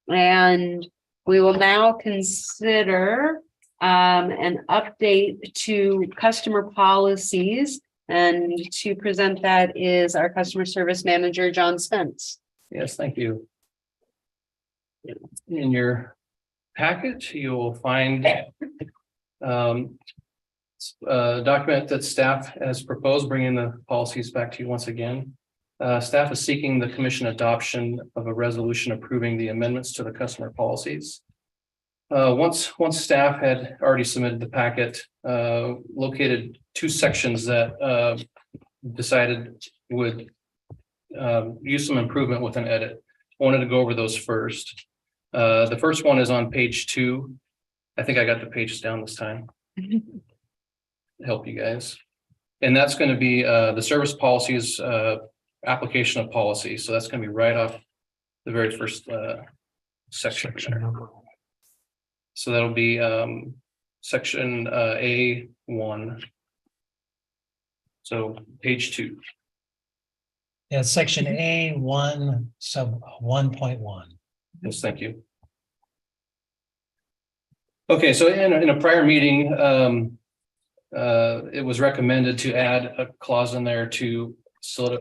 And we will now consider an update to customer policies. And to present that is our customer service manager, John Spence. Yes, thank you. In your packet, you will find a document that staff has proposed, bringing the policies back to you once again. Staff is seeking the commission adoption of a resolution approving the amendments to the customer policies. Once staff had already submitted the packet, located two sections that decided would use some improvement with an edit. I wanted to go over those first. The first one is on page 2. I think I got the pages down this time. Help you guys. And that's going to be the service policies application of policy. So that's going to be right off the very first section. So that'll be section A1. So page 2. Yeah, section A1 sub 1.1. Yes, thank you. Okay, so in a prior meeting, it was recommended to add a clause in there to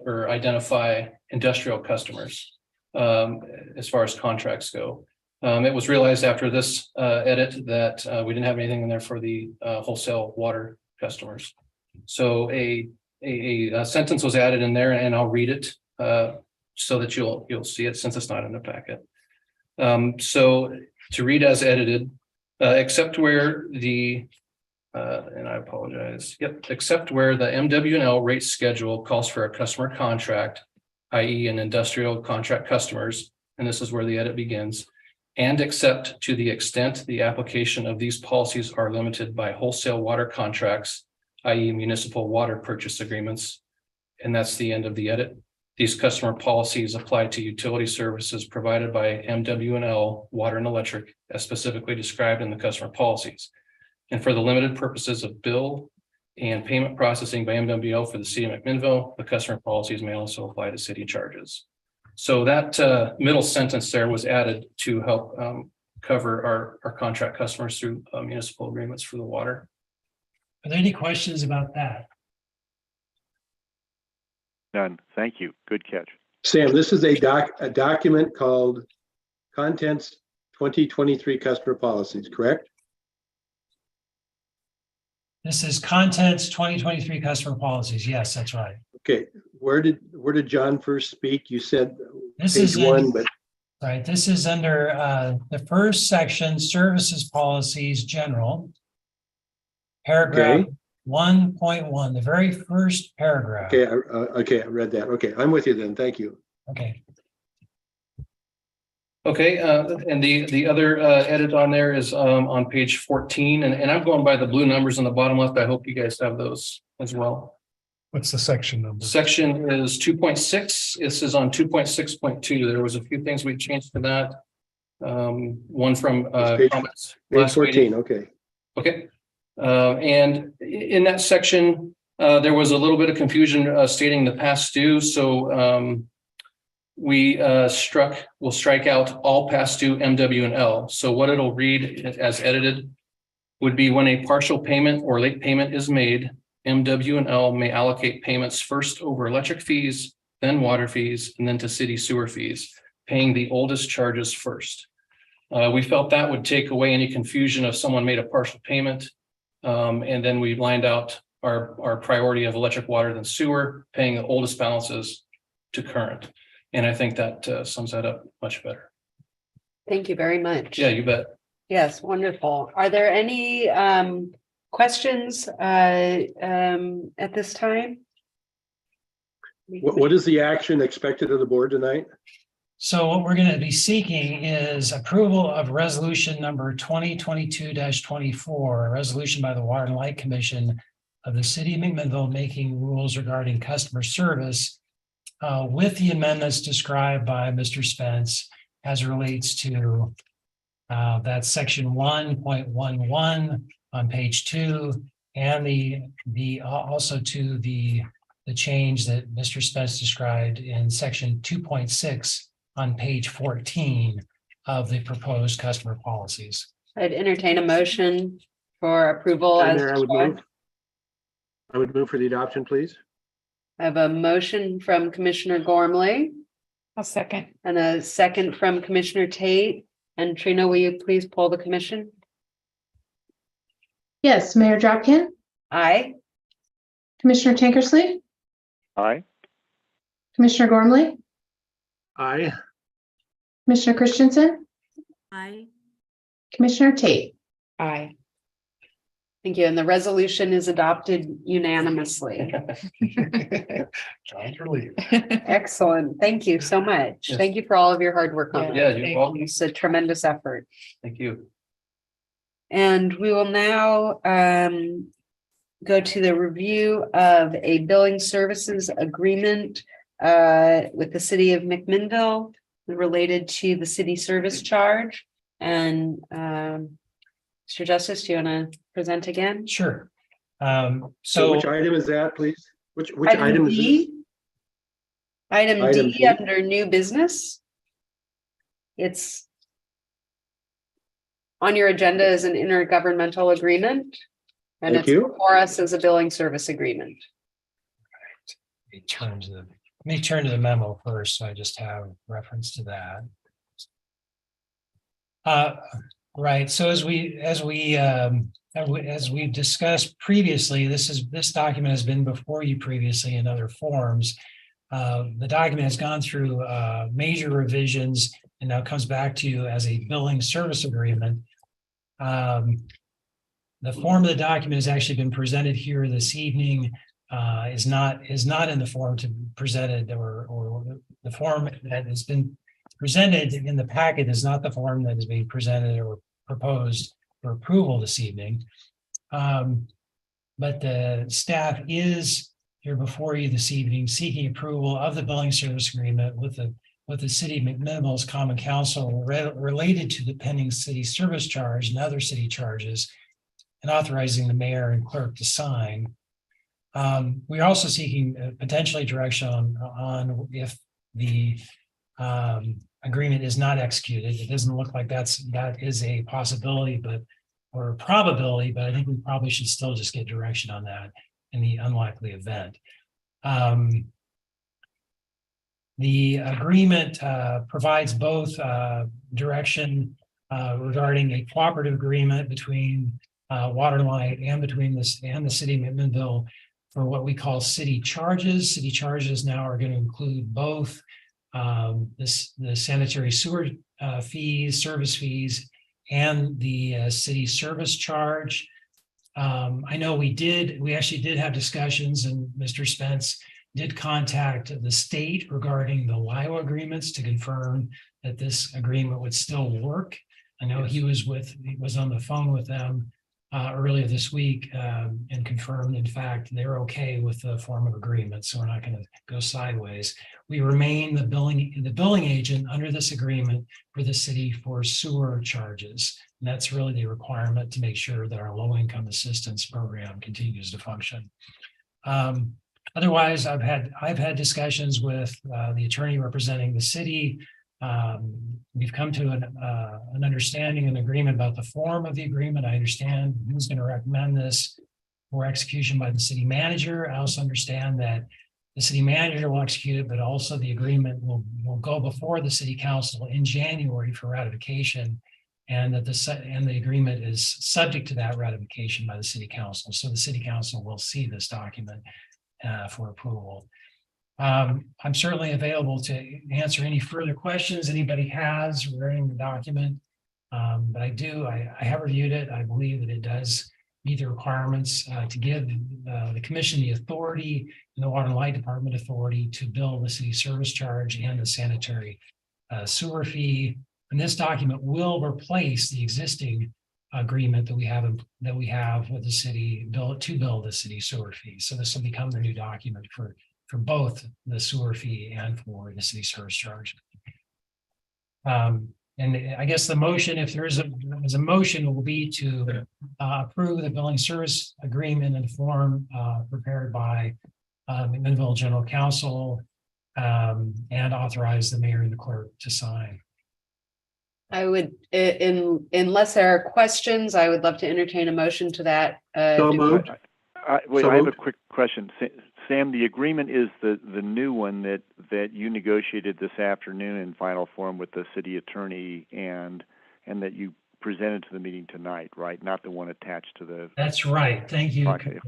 or identify industrial customers as far as contracts go. It was realized after this edit that we didn't have anything in there for the wholesale water customers. So a sentence was added in there, and I'll read it so that you'll see it since it's not in the packet. So to read as edited, except where the and I apologize. Yep, except where the MW&L rate schedule calls for a customer contract, i.e. an industrial contract customers, and this is where the edit begins, and except to the extent the application of these policies are limited by wholesale water contracts, i.e. municipal water purchase agreements, and that's the end of the edit. These customer policies apply to utility services provided by MW&L Water and Electric, as specifically described in the customer policies. And for the limited purposes of bill and payment processing by MW&L for the city of McMinnville, the customer policies may also apply to city charges. So that middle sentence there was added to help cover our contract customers through municipal agreements for the water. Are there any questions about that? None. Thank you. Good catch. Sam, this is a document called Contents 2023 Customer Policies, correct? This is Contents 2023 Customer Policies. Yes, that's right. Okay, where did John first speak? You said This page is 1, but right. This is under the first section, Services Policies General, paragraph 1.1, the very first paragraph. okay, okay, I read that. Okay, I'm with you then. Thank you. Okay. Okay, and the other edit on there is on page 14, and I'm going by the blue numbers on the bottom left. I hope you guys have those as well. What's the section number? Section is 2.6. This is on 2.6.2. There was a few things we changed to that. One from comments Page last 14, meeting. okay. Okay. And in that section, there was a little bit of confusion stating the past due. So we'll strike out all past due MW&L. So what it'll read as edited would be when a partial payment or late payment is made, MW&L may allocate payments first over electric fees, then water fees, and then to city sewer fees, paying the oldest charges first. We felt that would take away any confusion if someone made a partial payment. And then we lined out our priority of electric, water, then sewer, paying the oldest balances to current. And I think that sums that up much better. Thank you very much. Yeah, you bet. Yes, wonderful. Are there any questions at this time? What is the action expected of the board tonight? So what we're going to be seeking is approval of resolution number 2022-24, a resolution by the Water and Light Commission of the City of McMinnville making rules regarding customer service with the amendments described by Mr. Spence as it relates to that section 1.11 on page 2 and the also to the change that Mr. Spence described in section 2.6 on page 14 of the proposed customer policies. I'd entertain a motion for approval Madam as Mayor, I would described. move. I would move for the adoption, please. I have a motion from Commissioner Gormley I'll second. and a second from Commissioner Tate. And Trina, will you please poll the commission? Yes, Mayor Dropkin, Aye. Commissioner Tankersley, Aye. Commissioner Gormley, Aye. Commissioner Christensen, Aye. Commissioner Tate. Aye. Thank you. And the resolution is adopted unanimously. Excellent. Thank you so much. Yes. Thank you for all of your hard work on Yeah, that. you're welcome. It's a tremendous effort. Thank you. And we will now go to the review of a billing services agreement with the city of McMinnville related to the city service charge. And Mr. Justice, do you want to present again? Sure. So So which item is that, please? Which item is this? D. Item Item D D. under new business. It's on your agenda as an intergovernmental agreement. And Thank it's you. before us as a billing service agreement. let me turn to the memo first, so I just have reference to that. Right, so as we've discussed previously, this document has been before you previously in other forms. The document has gone through major revisions and now comes back to you as a billing service agreement. The form of the document has actually been presented here this evening, is not in the form to be presented or the form that has been presented in the packet is not the form that is being presented or proposed for approval this evening. But the staff is here before you this evening seeking approval of the billing service agreement with the city of McMinnville's common council related to the pending city service charge and other city charges, and authorizing the mayor and clerk to sign. We're also seeking potentially direction on if the agreement is not executed. It doesn't look like that is a possibility, or a probability, but I think we probably should still just get direction on that in the unlikely event. The agreement provides both direction regarding a cooperative agreement between Waterlight and between this and the city of McMinnville for what we call city charges. City charges now are going to include both the sanitary sewer fees, service fees, and the city service charge. I know we actually did have discussions, and Mr. Spence did contact the state regarding the LIWA agreements to confirm that this agreement would still work. I know he was on the phone with them earlier this week and confirmed, in fact, they're okay with the form of agreement, so we're not going to go sideways. We remain the billing agent under this agreement for the city for sewer charges. And that's really the requirement to make sure that our low-income assistance program continues to function. Otherwise, I've had discussions with the attorney representing the city. We've come to an understanding and agreement about the form of the agreement. I understand who's going to recommend this for execution by the city manager. I also understand that the city manager will execute it, but also the agreement will go before the city council in January for ratification, and that the agreement is subject to that ratification by the city council. So the city council will see this document for approval. I'm certainly available to answer any further questions anybody has regarding the document. But I have reviewed it. I believe that it does meet the requirements to give the commission the authority and the Water and Light Department authority to bill the city service charge and the sanitary sewer fee. And this document will replace the existing agreement that we have with the city to bill the city sewer fee. So this will become the new document for both the sewer fee and for the city service charge. And I guess the motion, if there is a motion, will be to approve the billing service agreement in the form prepared by McMinnville General Counsel and authorize the mayor and the clerk to sign. I would, unless there are questions, I would love to entertain a motion to that. So moved. Wait, So I have a moved. quick question. Sam, the agreement is the new one that you negotiated this afternoon in final form with the city attorney and that you presented to the meeting tonight, right? Not the one attached to the. That's right. Thank you, Okay.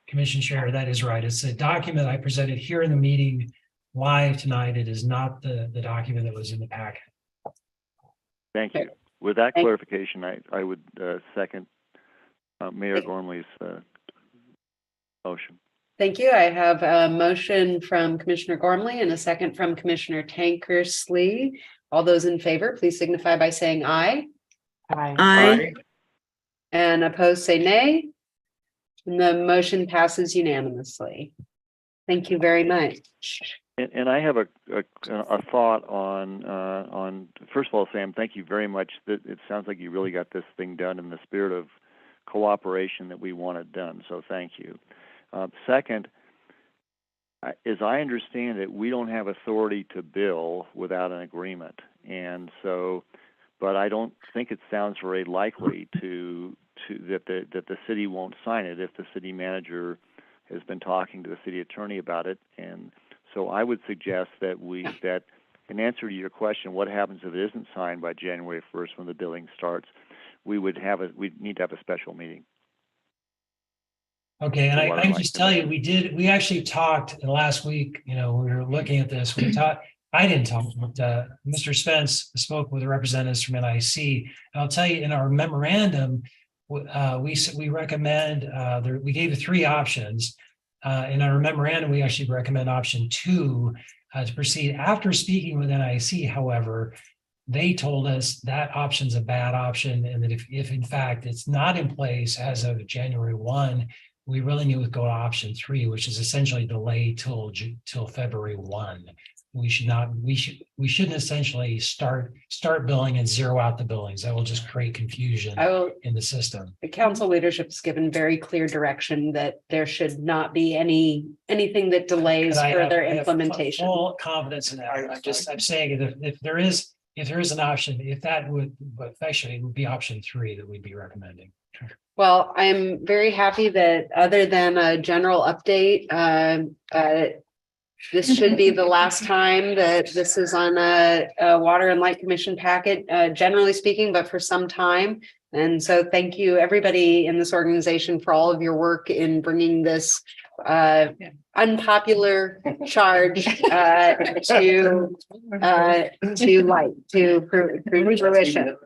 Commission Chair. That is right. It's a document I presented here in the meeting live tonight. It is not the document that was in the packet. Thank you. With that Thank- clarification, I would second Mayor Gormley's motion. Thank you. I have a motion from Commissioner Gormley and a second from Commissioner Tankersley. All those in favor, please signify by saying aye. Aye. And opposed, say nay. And the motion passes unanimously. Thank you very much. And I have a thought on first of all, Sam, thank you very much. It sounds like you really got this thing done in the spirit of cooperation that we wanted done. So thank you. Second, as I understand it, we don't have authority to bill without an agreement, and so, but I don't think it sounds very likely that the city won't sign it if the city manager has been talking to the city attorney about it, and so I would suggest that in answer to your question, what happens if it isn't signed by January 1st when the billing starts? We'd need to have a special meeting. Okay, and I can just tell you, we actually talked last week, we were looking at this, I didn't talk, but Mr. Spence spoke with the representatives from NIC. And I'll tell you, in our memorandum, we recommend, we gave 3 options. In our memorandum, we actually recommend option 2 to proceed. After speaking with NIC, however, they told us that option's a bad option, and that if in fact it's not in place as of January 1, we really need to go to option 3, which is essentially delay till February 1. We shouldn't essentially start billing and zero out the billings. That will just create confusion in the system. The council leadership has given very clear direction that there should not be anything that delays And I further have implementation. full confidence in that. I'm saying that if there is an option, but actually it would be option 3 that we'd be recommending. Well, I'm very happy that other than a general update, this should be the last time that this is on a Water and Light Commission packet, generally speaking, but for some time. And so thank you, everybody in this organization, for all of your work in bringing this unpopular charge to light, to fruition.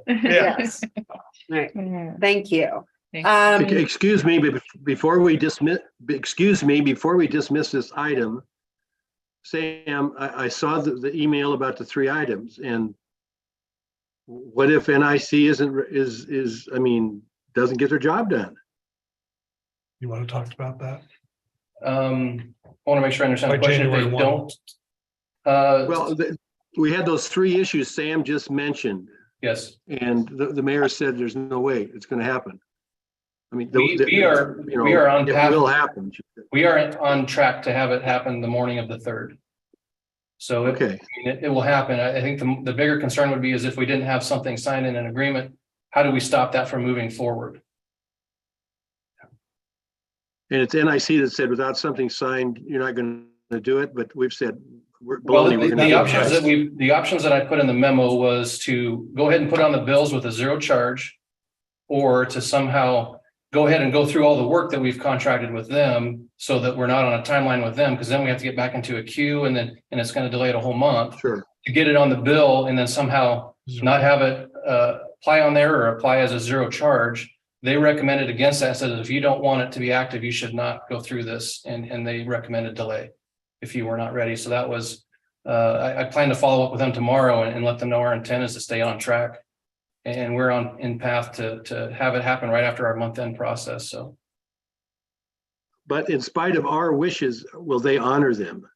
Yes. All right. Thank you. Excuse me, but before we dismiss this item, Sam, I saw the email about the 3 items, and what if NIC doesn't get their job done? You want to talk about that? I want to make sure I understand the By question. If January they 1. don't. Well, we had those 3 issues Sam just mentioned, Yes, and the mayor said there's no way it's going to happen. I mean, we are on it path. will happen. We are on track to have it happen the morning of the 3rd. So Okay. it will happen. I think the bigger concern would be is if we didn't have something signed in an agreement, how do we stop that from moving forward? And it's NIC that said without something signed, you're not going to do it, but we've said Well, we're going to the options that I put in the memo was to go ahead and put on the bills with a 0 charge, or to somehow go ahead and go through all the work that we've contracted with them so that we're not on a timeline with them, because then we have to get back into a queue and it's going to delay it a whole month. Sure. To get it on the bill and then somehow not have it apply on there or apply as a 0 charge. They recommended against that, said if you don't want it to be active, you should not go through this, and they recommended delay if you were not ready. So that was, I plan to follow up with them tomorrow and let them know our intent is to stay on track. And we're in path to have it happen right after our month-end process, so. But in spite of our wishes, will they honor them?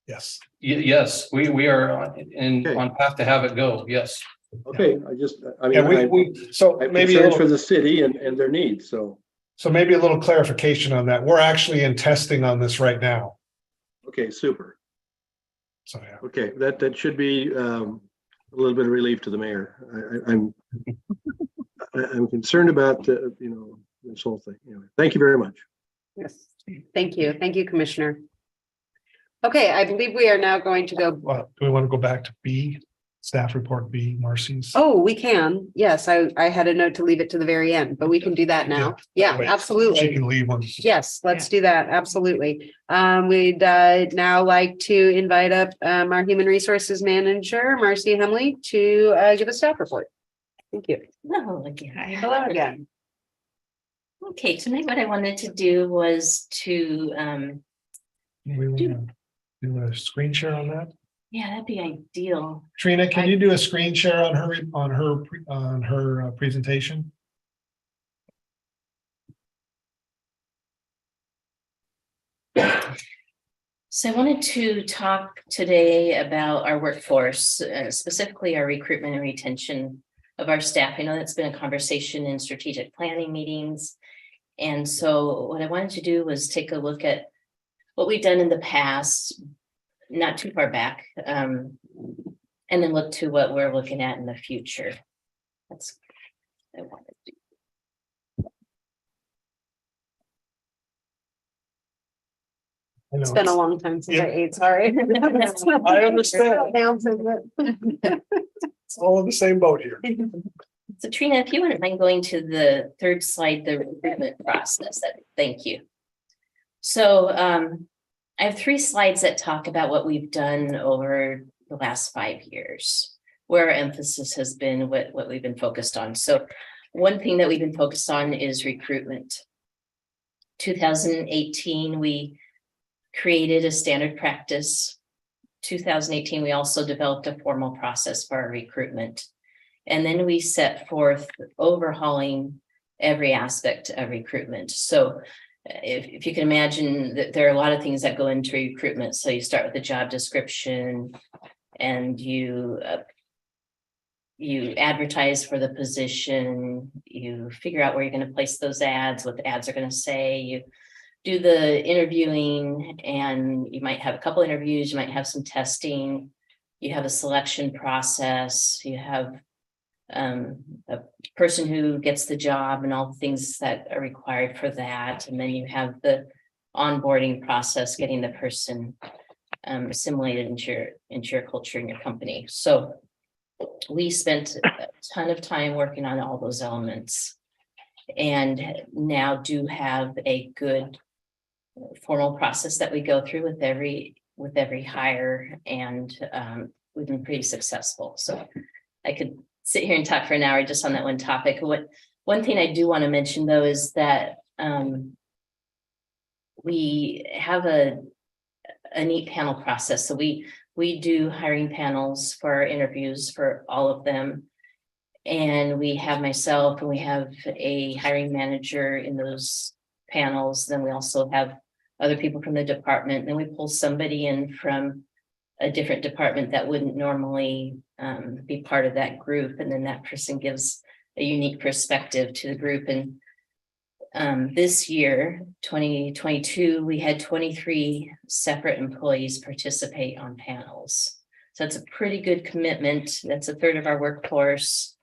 Yes. Yes, we are on path to have it go, yes. Okay, So I'm maybe concerned for the city and their needs, so. So maybe a little clarification on that. We're actually in testing on this right now. Okay, super. So yeah. Okay, that should be a little bit of relief to the mayor. I'm concerned about, this whole thing. Anyway, thank you very much. Yes, thank you. Thank you, Commissioner. Okay, I believe we are now going to go. Well, do we want to go back to B, staff report B, Marcy's? Oh, we can. Yes, I had a note to leave it to the very end, but we can do that now. Yeah, Wait, absolutely. She can leave one. Yes, let's do that. Absolutely. We'd now like to invite up our Human Resources Manager, Marcy Hemley, to give a staff report. Thank you. Hello again. Hello again. Okay, tonight what I wanted to do was to, We want to do a screen share on that. yeah, that'd be ideal. Trina, can you do a screen share on her presentation? So I wanted to talk today about our workforce, specifically our recruitment and retention of our staff. I know that's been a conversation in strategic planning meetings. And so what I wanted to do was take a look at what we've done in the past, not too far back, and then look to what we're looking at in the future. That's what I wanted to do. It's been a long time since I ate, sorry. I understand. It's all in the same boat here. So Trina, if you wouldn't mind going to the third slide, the recruitment process, thank you. So I have 3 slides that talk about what we've done over the last 5 years, where our emphasis has been, what we've been focused on. So one thing that we've been focused on is recruitment. 2018, we created a standard practice. 2018, we also developed a formal process for our recruitment. And then we set forth overhauling every aspect of recruitment. So if you can imagine that there are a lot of things that go into recruitment. So you start with the job description and you advertise for the position, you figure out where you're going to place those ads, what the ads are going to say, you do the interviewing, and you might have a couple interviews, you might have some testing, you have a selection process, you have a person who gets the job and all the things that are required for that. And then you have the onboarding process, getting the person assimilated into your culture and your company. So we spent a ton of time working on all those elements, and now do have a good formal process that we go through with every hire, and we've been pretty successful. So I could sit here and talk for an hour just on that one topic. One thing I do want to mention though is that we have a neat panel process. So we do hiring panels for our interviews for all of them. And we have myself and we have a hiring manager in those panels. Then we also have other people from the department. And then we pull somebody in from a different department that wouldn't normally be part of that group. And then that person gives a unique perspective to the group. And this year, 2022, we had 23 separate employees participate on panels. So that's a pretty good commitment. That's 1/3 of our workforce.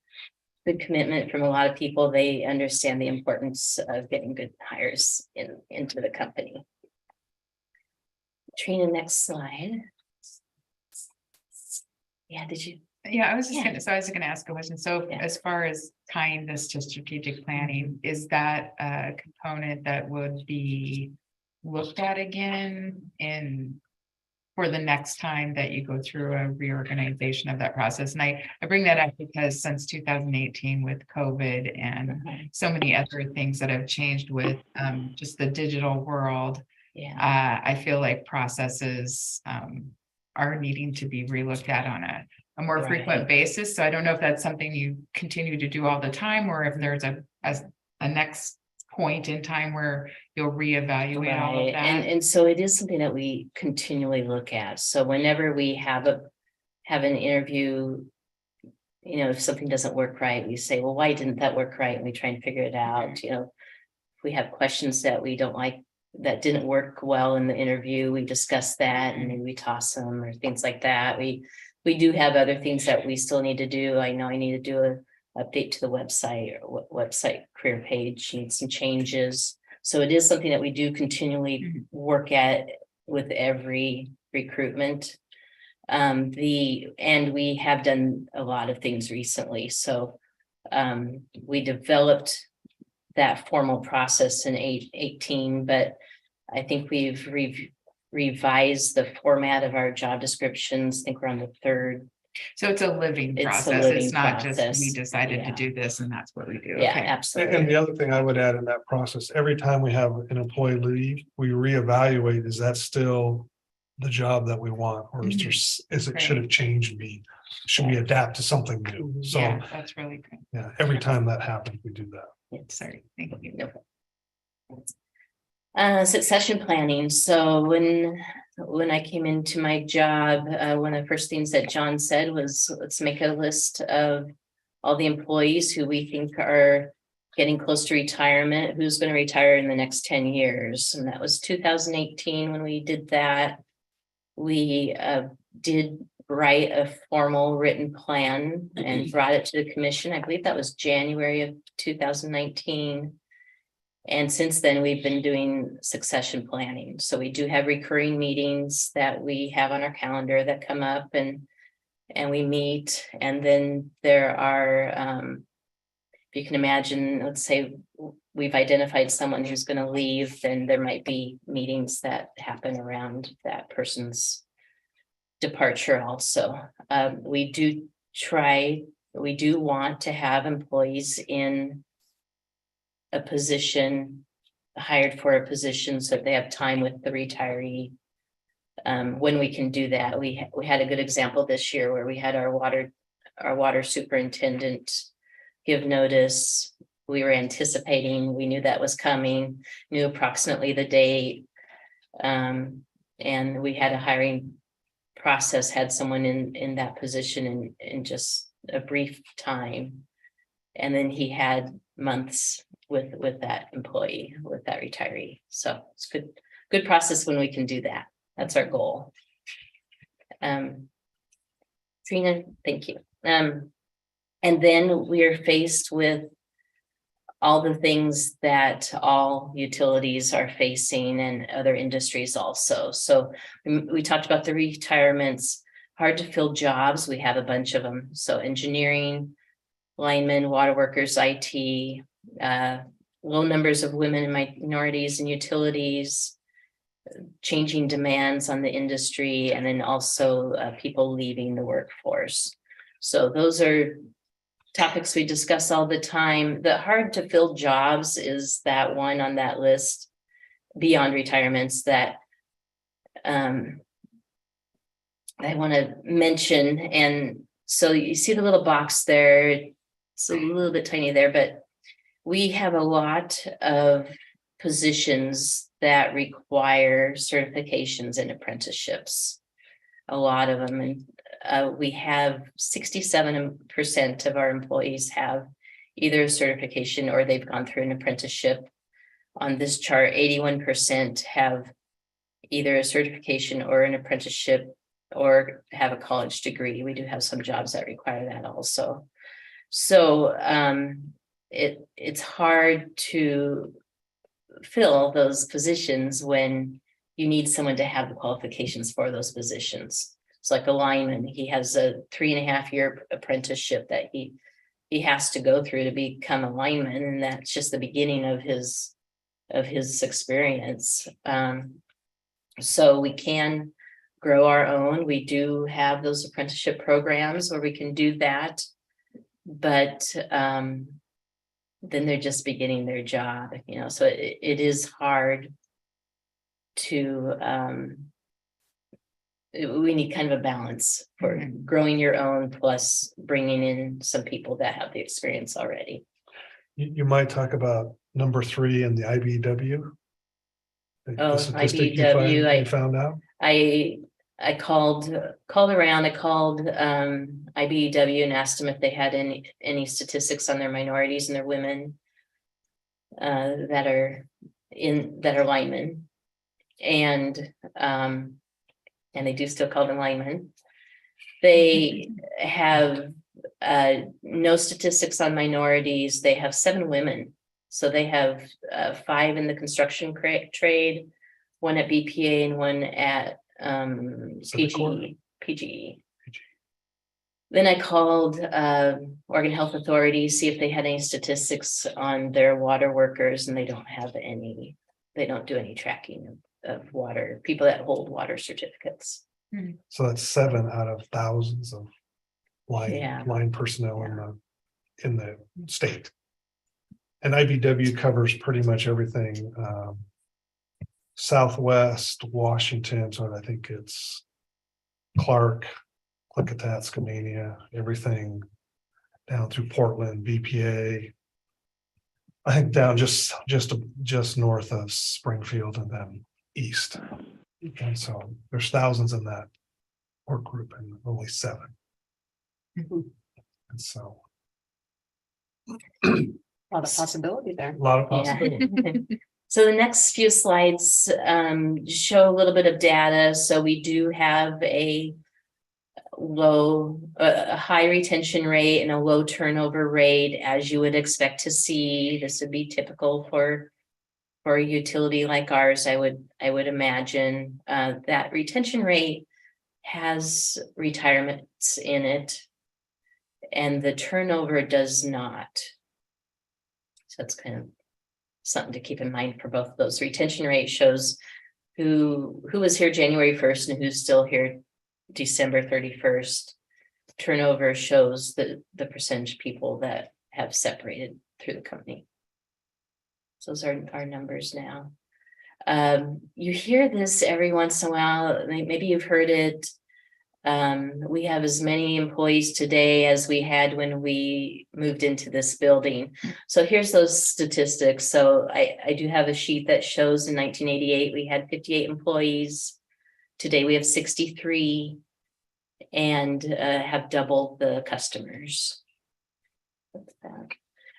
Good commitment from a lot of people. They understand the importance of getting good hires into the company. Trina, next slide. Yeah, did you? Yeah, I was just Yeah. gonna ask a question. So Yeah. as far as tying this to strategic planning, is that a component that would be looked at again for the next time that you go through a reorganization of that process? And I bring that up because since 2018 with COVID and so many other things that have changed with just the digital world, Yeah. I feel like processes are needing to be relooked at on a more Right. frequent basis. So I don't know if that's something you continue to do all the time, or if there's a next point in time where you'll reevaluate all of Right. that. And so it is something that we continually look at. So whenever we have an interview, if something doesn't work right, we say, well, why didn't that work right? And we try and figure it out. If we have questions that we don't like, that didn't work well in the interview, we discuss that and then we toss them or things like that. We we do have other things that we still need to do. I know I need to do a update to the website, or website career page, needs some changes. So it is something that we do continually work at with every recruitment. And we have done a lot of things recently. So we developed that formal process in 18, but I think we've revised the format of our job descriptions. I think we're on the third. So it's a living It's a process. living It's not just we process. decided to Yeah. do this and that's what we do. Yeah, Okay. absolutely. And the other thing I would add in that process, every time we have an employee leave, we reevaluate, is that still the job that we want? Or is there, should it change me? Should we adapt to something new? So, Yeah, that's really good. yeah, every time that happens, we do that. Sorry, thank you. Succession planning. So when I came into my job, one of the first things that John said was, let's make a list of all the employees who we think are getting close to retirement, who's going to retire in the next 10 years. And that was 2018 when we did that. We did write a formal written plan and brought it to the commission. I believe that was January of 2019. And since then, we've been doing succession planning. So we do have recurring meetings that we have on our calendar that come up and we meet. And then there are, if you can imagine, let's say we've identified someone who's going to leave, then there might be meetings that happen around that person's departure also. We do want to have employees in a position, hired for a position so that they have time with the retiree. When we can do that, we had a good example this year where we had our water superintendent give notice. We were anticipating, we knew that was coming, knew approximately the date. And we had a hiring process, had someone in that position in just a brief time. And then he had months with that employee, with that retiree. So it's good process when we can do that. That's our goal. Trina, thank you. And then we are faced with all the things that all utilities are facing and other industries also. So we talked about the retirements, hard to fill jobs. We have a bunch of them. So engineering, linemen, water workers, IT, low numbers of women and minorities in utilities, changing demands on the industry, and then also people leaving the workforce. So those are topics we discuss all the time. The hard to fill jobs is that one on that list beyond retirements that I want to mention. And so you see the little box there, it's a little bit tiny there, but we have a lot of positions that require certifications and apprenticeships, a lot of them. And we have 67% of our employees have either a certification or they've gone through an apprenticeship. On this chart, 81% have either a certification or an apprenticeship or have a college degree. We do have some jobs that require that also. So it's hard to fill those positions when you need someone to have the qualifications for those positions. It's like a lineman. He has a 3.5-year apprenticeship that he has to go through to become a lineman, and that's just the beginning of his experience. So we can grow our own. We do have those apprenticeship programs where we can do that, but then they're just beginning their job, so it is hard to, we need kind of a balance for growing your own plus bringing in some people that have the experience already. You might talk about number 3 in the IBEW. Oh, The statistic IBEW, you found out. I called around. I called IBEW and asked them if they had any statistics on their minorities and their women that are linemen, and they do still call them linemen. They have no statistics on minorities. They have 7 women. So they have 5 in the construction trade, 1 at BPA and 1 at PGE. Then I called Oregon Health Authority, see if they had any statistics on their water workers, and they don't have any. They don't do any tracking of water, people that hold water certificates. So that's 7 out of thousands of Yeah. line personnel in the state. And IBW covers pretty much everything. Southwest Washington, so I think it's Clark, Klickitat, Skamania, everything down through Portland, BPA. I think down just north of Springfield and then east. And so there's thousands in that work group and only 7. And so A lot of possibility there. a lot of Yeah. possibilities. So the next few slides show a little bit of data. So we do have a high retention rate and a low turnover rate, as you would expect to see. This would be typical for a utility like ours, I would imagine. That retention rate has retirements in it, and the turnover does not. So that's kind of something to keep in mind for both of those. Retention rate shows who was here January 1st and who's still here December 31st. Turnover shows the percentage of people that have separated through the company. So those are our numbers now. You hear this every once in a while, maybe you've heard it. We have as many employees today as we had when we moved into this building. So here's those statistics. So I do have a sheet that shows in 1988, we had 58 employees. Today we have 63 and have doubled the customers.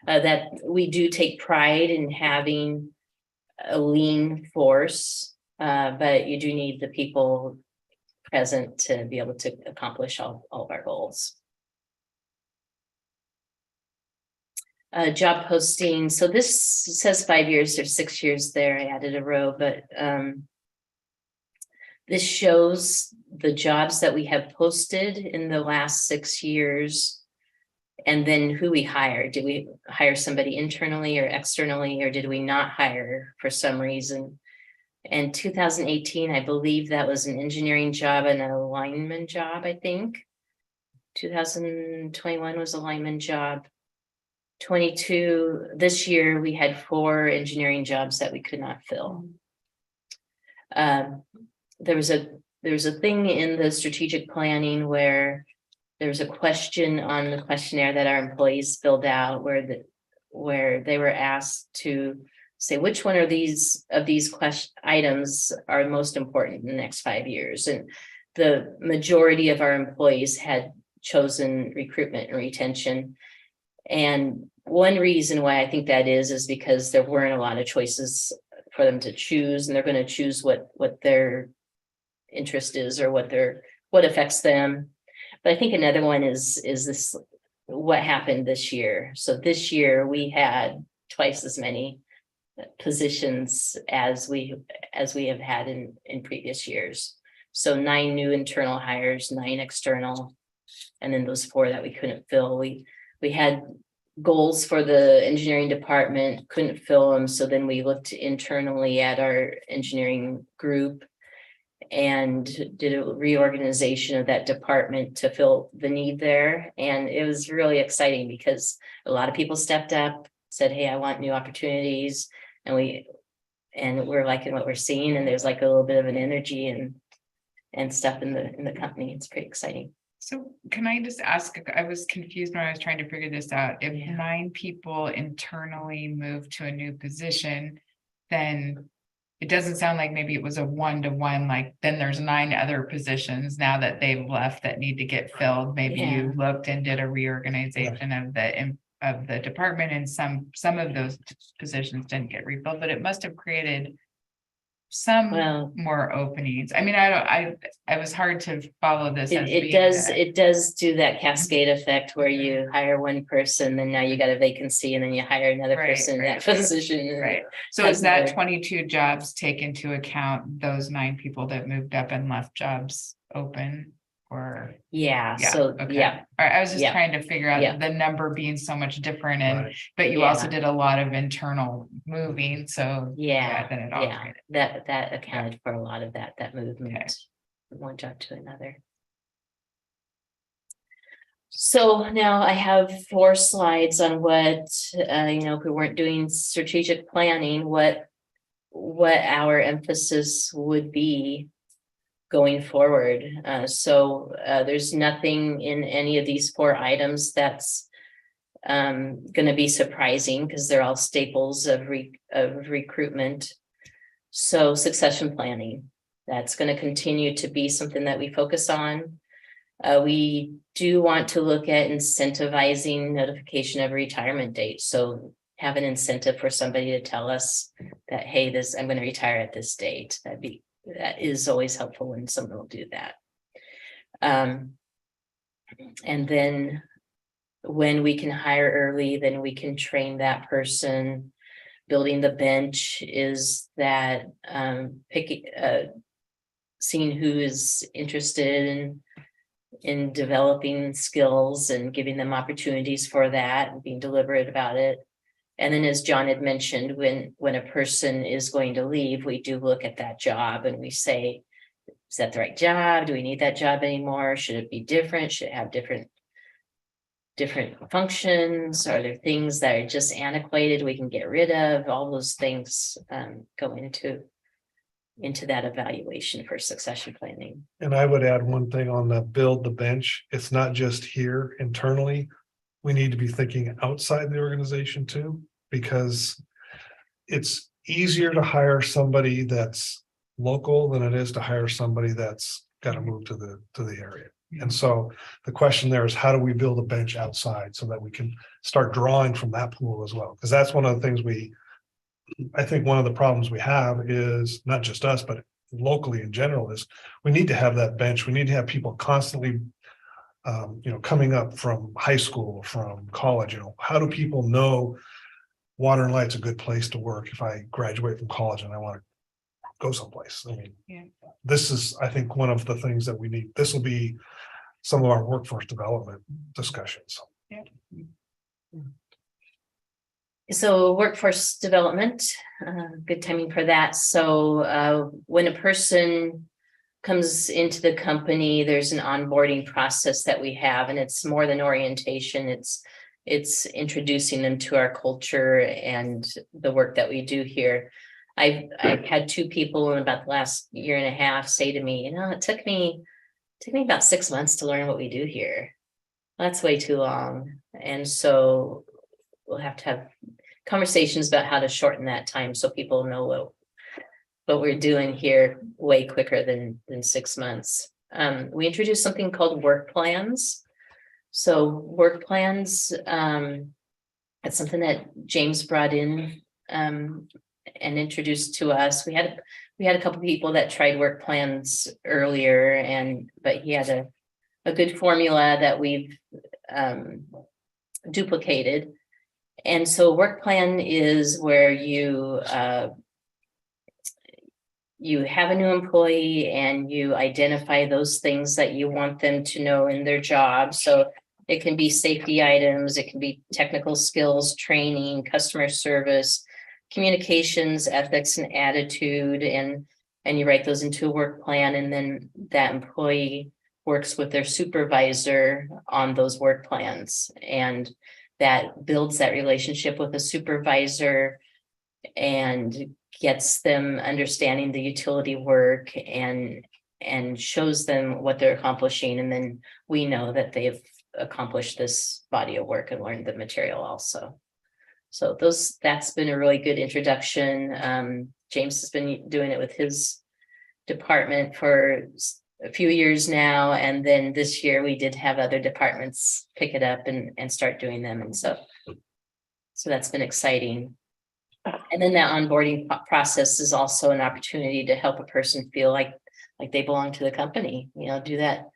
That we do take pride in having a lean force, but you do need the people present to be able to accomplish all of our goals. Job posting. So this says 5 years, there's 6 years there. I added a row, but this shows the jobs that we have posted in the last 6 years, and then who we hired. Did we hire somebody internally or externally, or did we not hire for some reason? In 2018, I believe that was an engineering job and a lineman job, I think. 2021 was a lineman job. 22, this year we had 4 engineering jobs that we could not fill. There was a thing in the strategic planning where there was a question on the questionnaire that our employees filled out where they were asked to say which one of these items are most important in the next 5 years. And the majority of our employees had chosen recruitment and retention. And one reason why I think that is because there weren't a lot of choices for them to choose, and they're going to choose what their interest is or what affects them. But I think another one is this, what happened this year. So this year we had twice as many positions as we have had in previous years. So 9 new internal hires, 9 external, and then those 4 that we couldn't fill. We had goals for the engineering department, couldn't fill them. So then we looked internally at our engineering group and did a reorganization of that department to fill the need there. And it was really exciting because a lot of people stepped up, said, hey, I want new opportunities. And we're liking what we're seeing. And there's like a little bit of an energy and stuff in the company. It's pretty exciting. So can I just ask, I was confused when I was trying to figure this out. If Yeah. 9 people internally move to a new position, then it doesn't sound like maybe it was a 1-to-1, like then there's 9 other positions now that they've left that need to get filled. Maybe you looked and did a reorganization of the department, and some of those positions didn't get refilled, but it must have created some Well, more openings. I mean, I was hard to follow this. as it being does, that- it does do that cascade effect where you hire one person, then now you got a vacancy, and then you hire another Right, person in that right. position. and Right, so Doesn't is that work. 22 jobs take into account those 9 people that moved up and left jobs open? Or, Yeah, yeah, so, okay. yeah, All right, I was just yeah, trying to figure yeah. out the number being so much different and, Right. but you also Yeah. did a lot of internal moving, so. yeah, Then it yeah, operated. that accounted for a lot of that movement. Okay. From one job to another. So now I have 4 slides on what, if we weren't doing strategic planning, what our emphasis would be going forward. There's nothing in any of these 4 items that's going to be surprising because they're all staples of recruitment. So succession planning, that's going to continue to be something that we focus on. We do want to look at incentivizing notification of retirement date. So have an incentive for somebody to tell us that, hey, I'm going to retire at this date. That is always helpful when someone will do that. And then when we can hire early, then we can train that person. Building the bench is that seeing who is interested in developing skills and giving them opportunities for that and being deliberate about it. And then, as John had mentioned, when a person is going to leave, we do look at that job and we say, is that the right job? Do we need that job anymore? Should it be different? Should it have different functions? Are there things that are just antiquated we can get rid of? All those things go into that evaluation for succession planning. And I would add one thing on the build the bench. It's not just here internally. We need to be thinking outside the organization too, because it's easier to hire somebody that's local than it is to hire somebody that's got to move to the area. And so the question there is, how do we build a bench outside so that we can start drawing from that pool as well? Because that's one of the things I think one of the problems we have is not just us, but locally in general is we need to have that bench. We need to have people constantly coming up from high school, from college. How do people know Water and Light's a good place to work if I graduate from college and I want to go someplace? I mean, Yeah. This is, I think, one of the things that we need. This will be some of our workforce development discussions. So workforce development, good timing for that. So when a person comes into the company, there's an onboarding process that we have, and it's more than orientation. It's introducing them to our culture and the work that we do here. I've had 2 people in about the last year and a half say to me, it took me about 6 months to learn what we do here. That's way too long. And so we'll have to have conversations about how to shorten that time so people know what we're doing here way quicker than 6 months. We introduced something called work plans. So work plans, that's something that James brought in and introduced to us. We had a couple of people that tried work plans earlier, but he had a good formula that we've duplicated. And so work plan is where you have a new employee and you identify those things that you want them to know in their job. So it can be safety items, it can be technical skills, training, customer service, communications, ethics, and attitude, and you write those into a work plan, and then that employee works with their supervisor on those work plans, and that builds that relationship with a supervisor and gets them understanding the utility work and shows them what they're accomplishing, and then we know that they've accomplished this body of work and learned the material also. So that's been a really good introduction. James has been doing it with his department for a few years now, and then this year we did have other departments pick it up and start doing them, and so that's been exciting. And then that onboarding process is also an opportunity to help a person feel like they belong to the company, do that.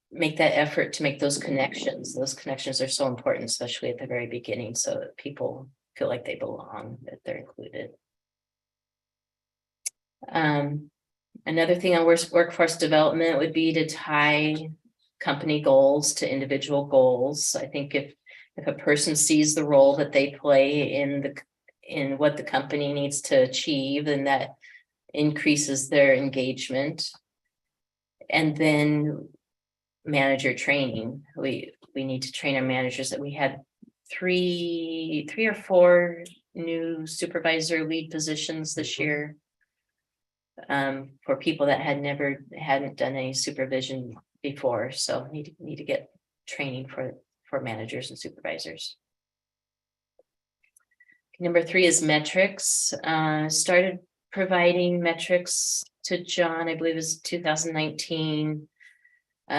Make that effort to make those connections. Those connections are so important, especially at the very beginning, so that people feel like they belong, that they're included. Another thing on workforce development would be to tie company goals to individual goals. I think if a person sees the role that they play in what the company needs to achieve, then that increases their engagement. And then manager training. We need to train our managers. That we had three or four new supervisor lead positions this year. For people that hadn't done any supervision before, so need to get training for managers and supervisors. Number 3 is metrics. Started providing metrics to John, I believe it was 2019.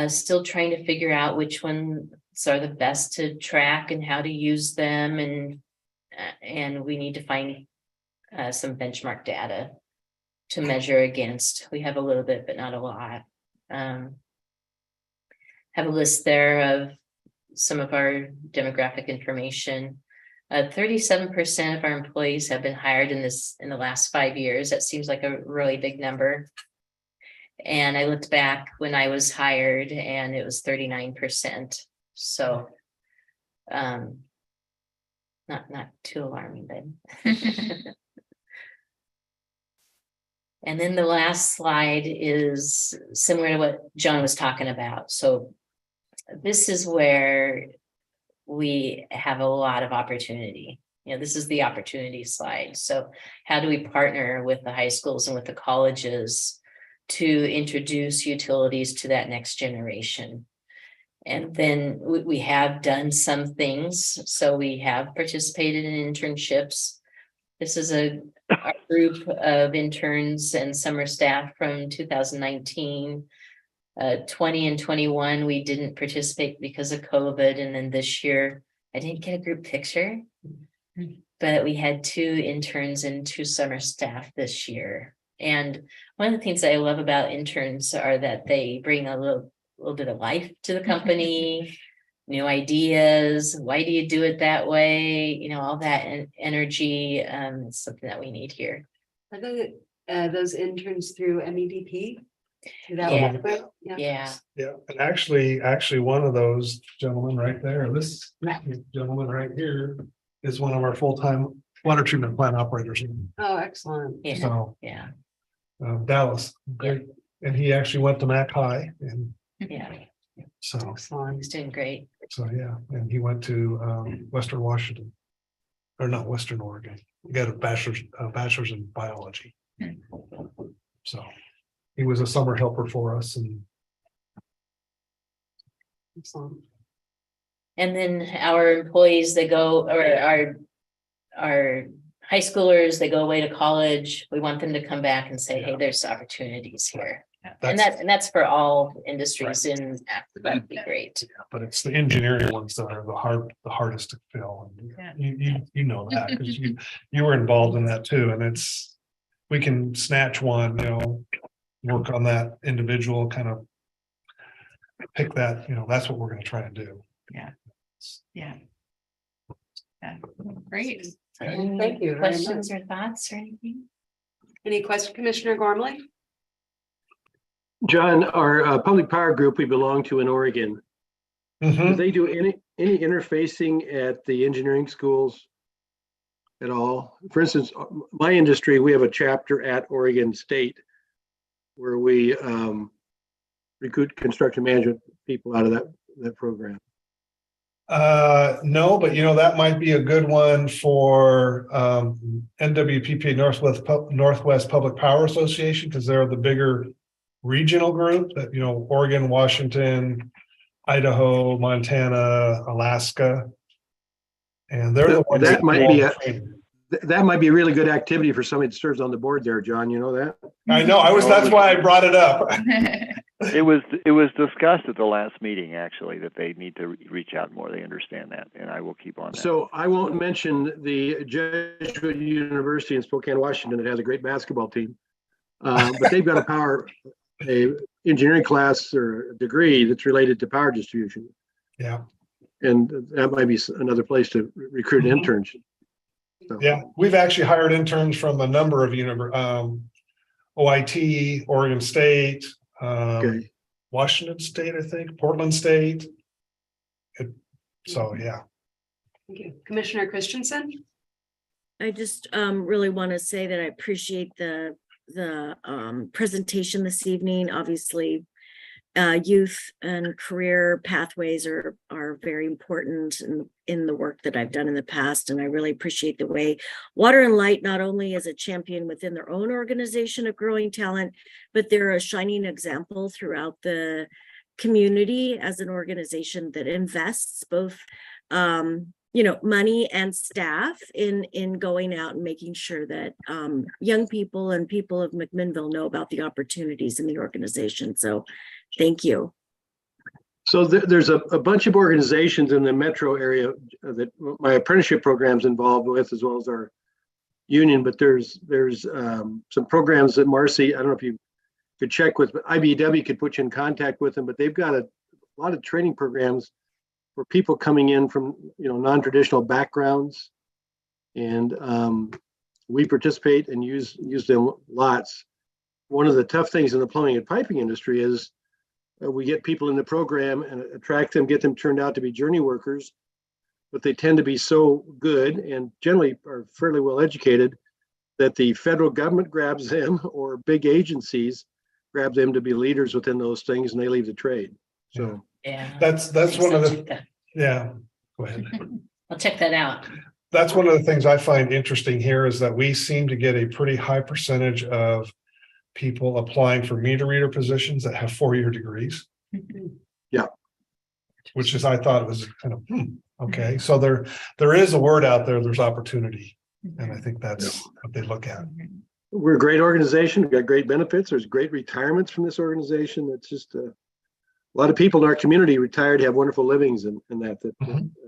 Still trying to figure out which ones are the best to track and how to use them, and we need to find some benchmark data to measure against. We have a little bit, but not a lot. Have a list there of some of our demographic information. 37% of our employees have been hired in the last 5 years. That seems like a really big number. And I looked back when I was hired and it was 39%. So not too alarming then. And then the last slide is similar to what John was talking about. So this is where we have a lot of opportunity. This is the opportunity slide. So how do we partner with the high schools and with the colleges to introduce utilities to that next generation? And then we have done some things. So we have participated in internships. This is a group of interns and summer staff from 2019. 20 and 21, we didn't participate because of COVID. And then this year, I didn't get a group picture, but we had 2 interns and 2 summer staff this year. And one of the things that I love about interns are that they bring a little bit of life to the company, new ideas. Why do you do it that way? All that energy is something that we need here. Are those interns through MEDP? Yeah. Yeah, and actually one of those gentlemen right there, this gentleman right here is one of our full-time water treatment plant operators. Oh, excellent. Yeah. So Yeah. Dallas, great. And he actually went to Mac High, and Yeah. so Excellent. He's doing great. yeah, and he went to Western Washington, or not Western Oregon. He got a bachelor's in biology. So he was a summer helper for us, and Excellent. And then our employees, they go, or our high schoolers, they go away to college. We want them to come back and say, hey, there's opportunities here. And that's for all industries in that'd be great. but it's the engineering ones that are the hardest to fill. And you know that because you were involved in that too. And we can snatch one, work on that individual, kind of pick that, that's what we're going to try and do. Yeah. Great. Thank you very Questions or thoughts or anything? Any question, Commissioner Gormley? John, our public power group we belong to in Oregon, do they do any interfacing at the engineering schools at all? For instance, my industry, we have a chapter at Oregon State where we recruit construction management people out of that program. No, but that might be a good one for NWPP, Northwest Public Power Association, because they're the bigger regional group that Oregon, Washington, Idaho, Montana, Alaska, and they're the ones that might be a really good activity for somebody that serves on the board there, John. You know that? I know. That's why I brought it up. It was discussed at the last meeting, actually, that they need to reach out more. They understand that, and I will keep on that. So I won't mention the Jesuit University in Spokane, Washington, that has a great basketball team. But they've got a engineering class or a degree that's related to power distribution. Yeah. And that might be another place to recruit interns. So, Yeah, we've actually hired interns from a number of OIT, Oregon State, okay. Washington State, I think, Portland State. So, yeah. Thank you. Commissioner Christensen? I just really want to say that I appreciate the presentation this evening. Obviously, youth and career pathways are very important in the work that I've done in the past. And I really appreciate the way Water and Light not only is a champion within their own organization of growing talent, but they're a shining example throughout the community as an organization that invests both money and staff in going out and making sure that young people and people of McMinnville know about the opportunities in the organization. So thank you. So there's a bunch of organizations in the metro area that my apprenticeship program's involved with, as well as our union, but there's some programs that Marcy, I don't know if you could check with, but IBEW could put you in contact with them, but they've got a lot of training programs for people coming in from non-traditional backgrounds, and we participate and use them lots. One of the tough things in the plumbing and piping industry is we get people in the program and attract them, get them turned out to be journey workers, but they tend to be so good and generally are fairly well educated that the federal government grabs them or big agencies grab them to be leaders within those things, and they leave the trade. So Yeah. That's one of the, yeah, go ahead. I'll check that out. That's one of the things I find interesting here is that we seem to get a pretty high percentage of people applying for meter reader positions that have 4-year degrees. Yeah. Which is, I thought it was kind of, okay. So there is a word out there, there's opportunity. And I think that's what they look at. we're a great organization. We've got great benefits. There's great retirements from this organization. That's just a lot of people in our community retired, have wonderful livings and that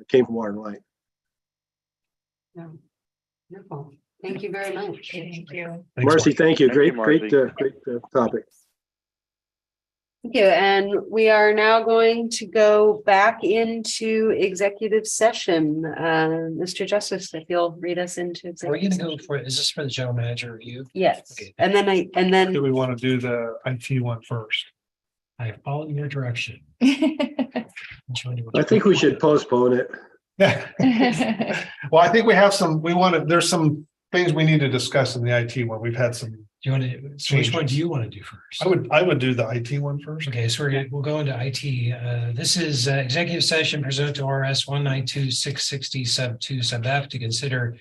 came from Water and Light. Yeah. Wonderful. Thank you very much. Thank you. Thanks, Marcy, Mark. thank you. Thank you, Great topic. Thank you. And we are now going to go back into executive session. Mr. Justice, if you'll read us into Are we executive gonna go session. for, is this for the general manager review? Yes. Okay. And then Do we want to do the IT one first? I have followed your direction. Which one do you want? I think we should postpone it. Well, I think we have there's some things we need to discuss in the IT one. We've had some, Do you want to, so which one do you want to do first? I would do the IT one first. Okay, so we'll go into IT. This is executive session pursuant to RS 192-660 sub 2 sub F to consider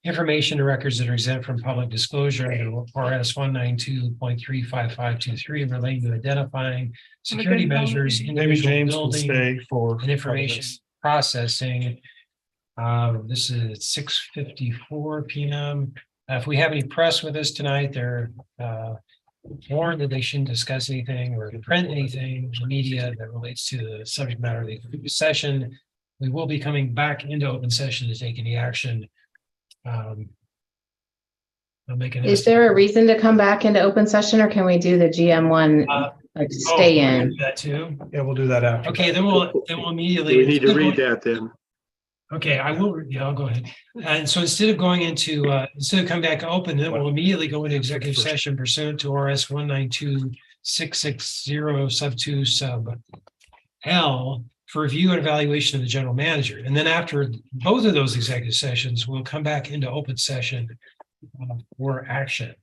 information and records that are exempt from public disclosure under RS 192.35523 relating to identifying security measures, Maybe individual James will building stay for and information processing. This is at 6:54 p.m. If we have any press with us tonight, they're warned that they shouldn't discuss anything or print anything in the media that relates to the subject matter of the session. We will be coming back into open session to take any action. I'll make an. Is there a reason to come back into open session, or can we do the GM one, stay we're gonna in? do that too. Yeah, we'll do that after. Okay, then we'll immediately. We need to read that then. Okay, I will, yeah, I'll go ahead. And so instead of going into, instead of coming back open, then we'll immediately go into executive session pursuant to RS 192-660 sub 2 sub L for review and evaluation of the general manager. And then after both of those executive sessions, we'll come back into open session for action.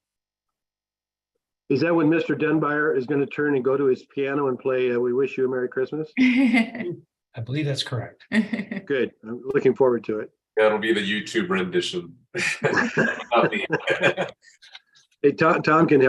Is that when Mr. Dunbar is going to turn and go to his piano and play We Wish You a Merry Christmas? I believe that's correct. Good. I'm looking forward to it. That'll be the YouTube rendition. Hey, Tom can help.